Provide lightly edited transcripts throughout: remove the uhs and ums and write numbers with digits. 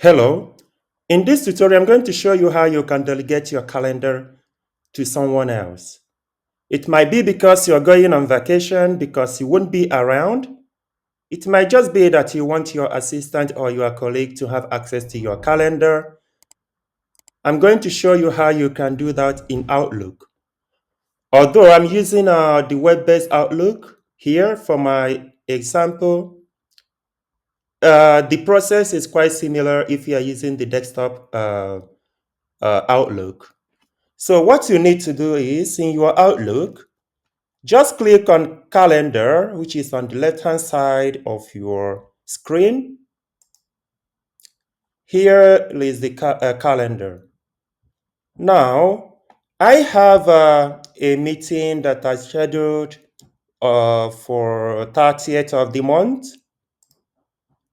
Hello. In this tutorial, I'm going to show you how you can delegate your calendar to someone else. It might be because you're going on vacation because you won't be around. It might just be that you want your assistant or your colleague to have access to your calendar. I'm going to show you how you can do that in Outlook. Although I'm using the web-based Outlook here for my example, the process is quite similar if you are using the desktop Outlook. So what you need to do is in your Outlook, just click on calendar, which is on the left-hand side of your screen. Here is the calendar. Now, I have a meeting that I scheduled for 30th of the month.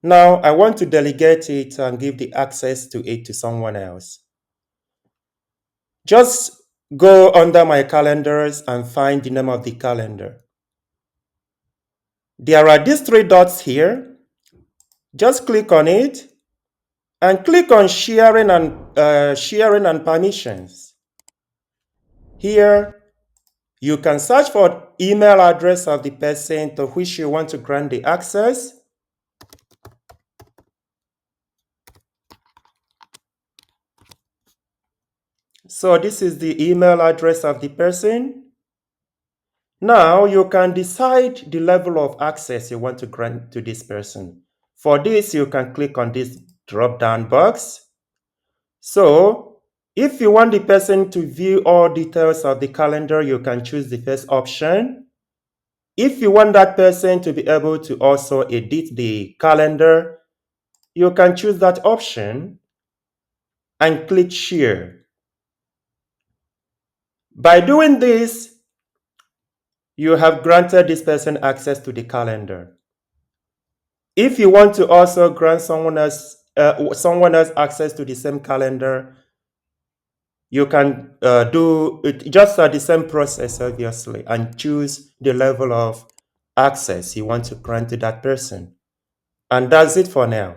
Now, I want to delegate it and give the access to it to someone else. Just go under my calendars and find the name of the calendar. There are these three dots here. Just click on it and click on sharing and permissions. Here, you can search for email address of the person to which you want to grant the access. So this is the email address of the person. Now you can decide the level of access you want to grant to this person. For this, you can click on this drop-down box. So if you want the person to view all details of the calendar, you can choose the first option. If you want that person to be able to also edit the calendar, you can choose that option and click share. By doing this, you have granted this person access to the calendar. If you want to also grant someone else access to the same calendar, you can do it just the same process, obviously, and choose the level of access you want to grant to that person. And that's it for now.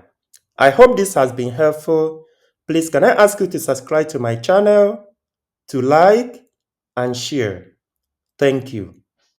I hope this has been helpful. Please, can I ask you to subscribe to my channel, to like, and share? Thank you.